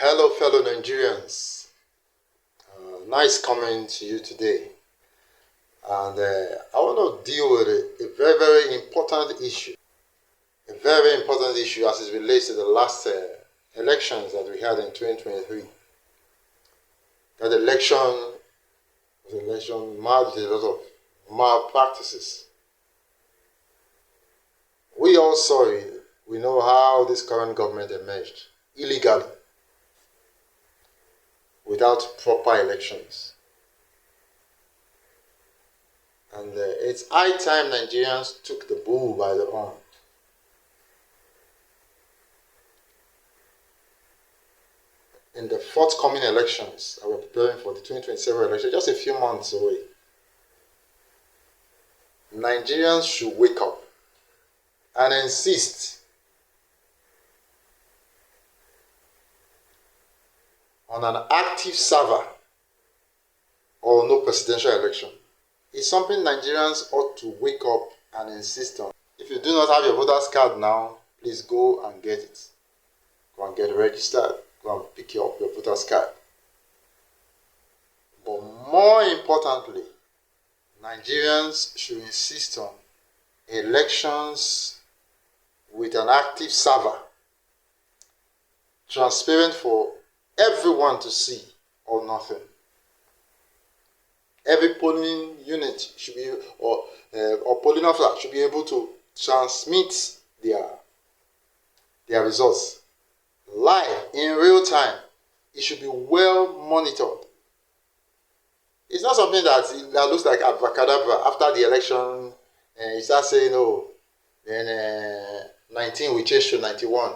Hello, fellow Nigerians. Nice coming to you today. And I want to deal with a very, very important issue. A very important issue as it relates to the last elections that we had in 2023. That election was an election marked with a lot of malpractices. We all saw it. We know how this current government emerged illegally, without proper elections. And it's high time Nigerians took the bull by the horn. In the forthcoming elections that we're preparing for, the 2027 election, just a few months away, Nigerians should wake up and insist on an active server or no presidential election. It's something Nigerians ought to wake up and insist on. If you do not have your voter's card now, please go and get it. Go and get registered. Go and pick up your voter's card. But more importantly, Nigerians should insist on elections with an active server, transparent for everyone to see or nothing. Every polling unit should be, or polling officer should be able to transmit their results live in real time. It should be well monitored. It's not something that looks like abracadabra. After the election, you start saying, oh, then 19 we change to 91.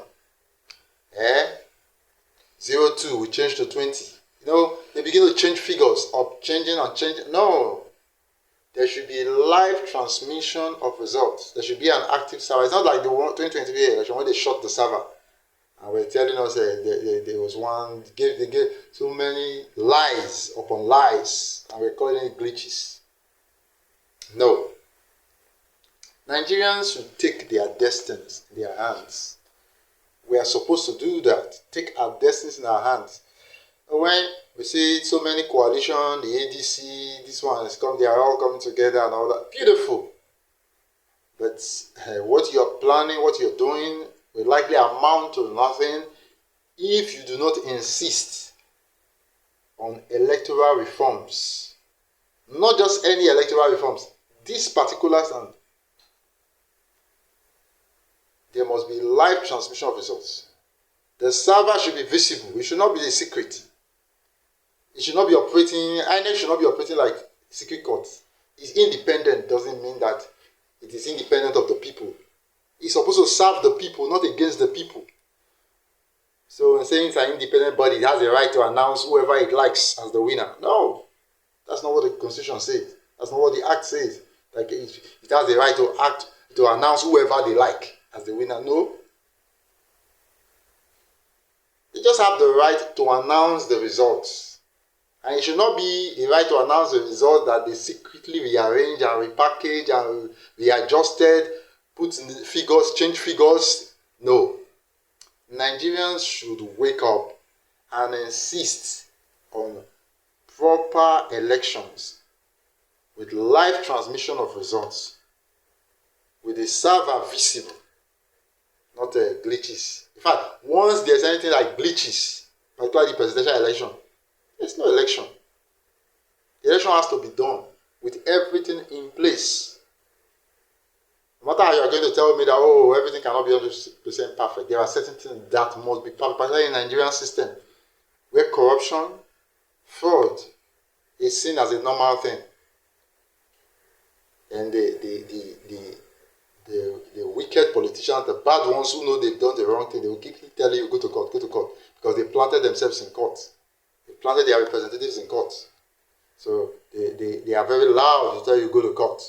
02 we change to 20. They begin to change figures, up changing and changing. No. There should be live transmission of results. There should be an active server. It's not like the 2023 election when they shut the server. And we're telling us there was one, they gave so many lies upon lies, and we're calling it glitches. No. Nigerians should take their destinies in their hands. We are supposed to do that. Take our destinies in our hands. When we see so many coalitions, the ADC, this one has come, they are all coming together and all that. Beautiful. But what you're planning, what you're doing, will likely amount to nothing if you do not insist on electoral reforms. Not just any electoral reforms. This particular stand. There must be live transmission of results. The server should be visible. It should not be a secret. It should not be operating, INEC should not be operating like secret courts. It's independent doesn't mean that it is independent of the people. It's supposed to serve the people, not against the people. So when saying it's an independent body, it has the right to announce whoever it likes as the winner. No, that's not what the Constitution says. That's not what the Act says. Like it has the right to announce whoever they like as the winner. No. They just have the right to announce the results. And it should not be the right to announce the result that they secretly rearrange and repackage and readjusted, put in the figures, change figures. No. Nigerians should wake up and insist on proper elections with live transmission of results, with a server visible, not glitches. In fact, once there's anything like glitches, particularly the presidential election, there's no election. The election has to be done with everything in place. No matter how you're going to tell me that, everything cannot be 100% perfect. There are certain things that must be perfect, particularly in the Nigerian system, where corruption, fraud is seen as a normal thing. And the wicked politicians, the bad ones who know they've done the wrong thing, they will keep telling you, go to court, because they planted themselves in court. They planted their representatives in court. So they are very loud to tell you, go to court.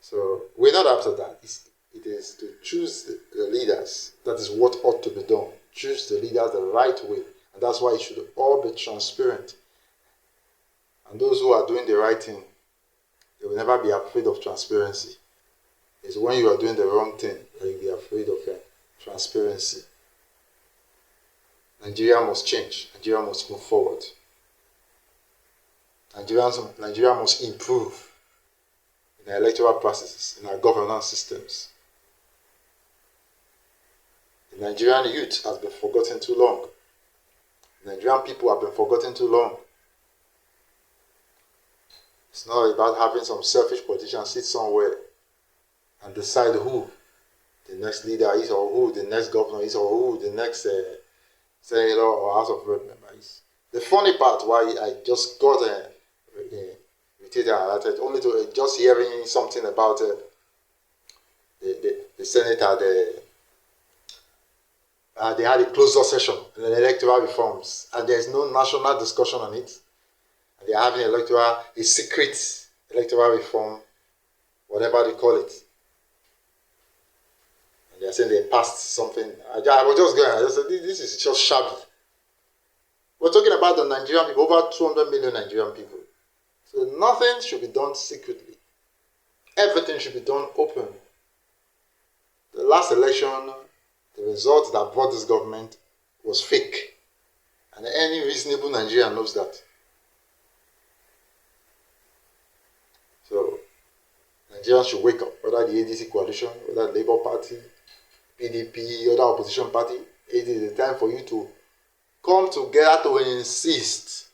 So we're not after that. It is to choose the leaders. That is what ought to be done. Choose the leaders the right way. And that's why it should all be transparent. And those who are doing the right thing, they will never be afraid of transparency. It's when you are doing the wrong thing that you'll be afraid of transparency. Nigeria must change. Nigeria must move forward. Nigeria must improve in our electoral processes, in our governance systems. The Nigerian youth has been forgotten too long. The Nigerian people have been forgotten too long. It's not about having some selfish politician sit somewhere and decide who the next leader is, or who the next governor is, or who the next senator or House of Rep member is. The funny part why I just got irritated and alerted only to just hearing something about the senator, they had a closed door session on electoral reforms, and there is no national discussion on it. And they are having a secret electoral reform, whatever they call it. And they are saying they passed something. I was just going, I just said, this is just shabby. We're talking about the Nigerian people, over 200 million Nigerian people. So nothing should be done secretly. Everything should be done open. The last election, the result that brought this government was fake. And any reasonable Nigerian knows that. So, Nigerians should wake up, whether the ADC coalition, whether the Labour Party, PDP, other opposition party. It is the time for you to come together to insist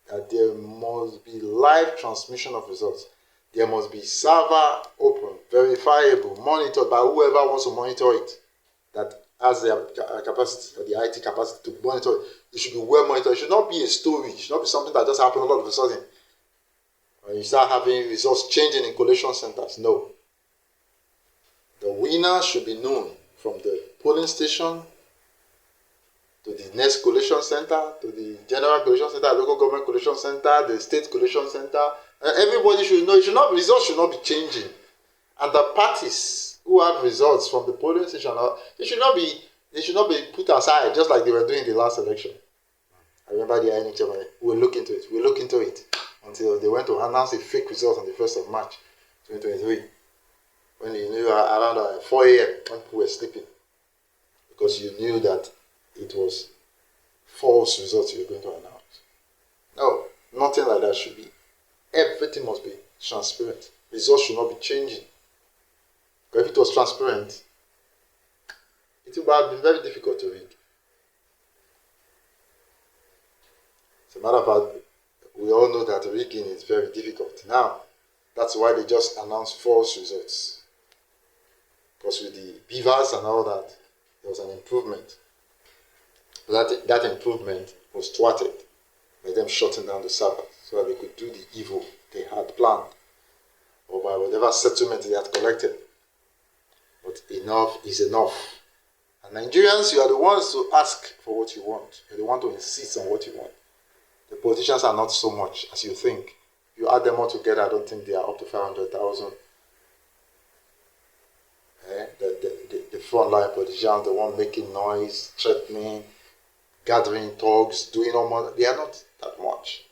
that there must be live transmission of results. There must be server open, verifiable, monitored by whoever wants to monitor it, that has the capacity or the IT capacity to monitor it. It should be well monitored. It should not be a story. It should not be something that just happened all of a sudden. When you start having results changing in collation centers, no. The winner should be known from the polling station to the next collation center, to the general collation center, local government collation center, the state collation center. Everybody should know. Results should not be changing. And the parties who have results from the polling station, they should not be put aside just like they were doing in the last election. I remember the INEC, we'll look into it, until they went to announce a fake result on the 1st of March 2023. When you knew around 4 a.m. when people were sleeping. Because you knew that it was false results you were going to announce. No, nothing like that should be. Everything must be transparent. Results should not be changing. Because if it was transparent, it would have been very difficult to read. As a matter of fact, we all know that rigging is very difficult. Now, that's why they just announced false results. Because with the beavers and all that, there was an improvement. But that improvement was thwarted by them shutting down the server so that they could do the evil they had planned, or by whatever settlement they had collected. But enough is enough. And Nigerians, you are the ones to ask for what you want. You're the one to insist on what you want. The politicians are not so much as you think. You add them all together, I don't think they are up to 500,000. The frontline politicians, the one making noise, threatening, gathering talks, doing all more, they are not that much.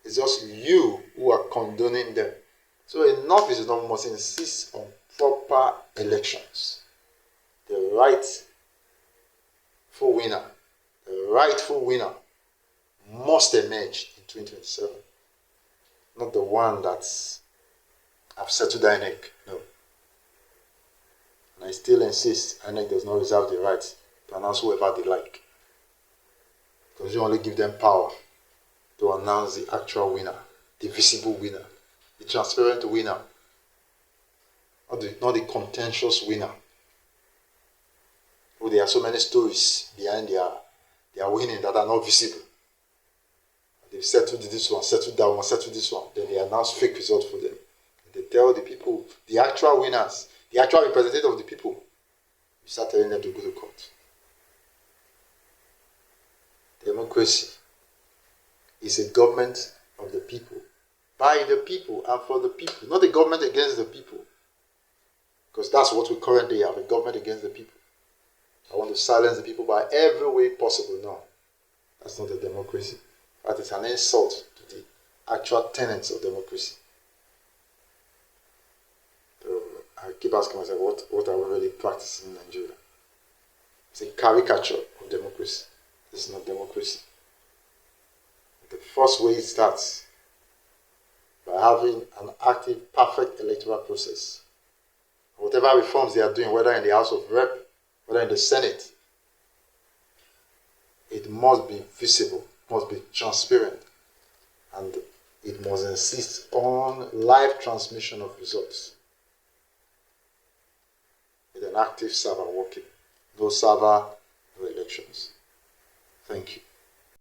It's just you who are condoning them. So enough is enough. We must insist on proper elections. The rightful winner must emerge in 2027. Not the one that's I've settled INEC. No. And I still insist INEC does not reserve the right to announce whoever they like. Because you only give them power to announce the actual winner, the visible winner, the transparent winner, not the contentious winner. Oh, there are so many stories behind their winning that are not visible. They've settled this one, settled that one, settled this one. Then they announce fake results for them. And they tell the people, the actual winners, the actual representative of the people, you start telling them to go to court. Democracy is a government of the people, by the people and for the people, not a government against the people. Because that's what we currently have, a government against the people. I want to silence the people by every way possible. No, that's not a democracy. That is an insult to the actual tenets of democracy. So I keep asking myself, what are we really practicing in Nigeria? It's a caricature of democracy. It's not democracy. The first way it starts by having an active, perfect electoral process. Whatever reforms they are doing, whether in the House of Rep, whether in the Senate, it must be visible, must be transparent, and it must insist on live transmission of results with an active server working. No server, no elections. Thank you.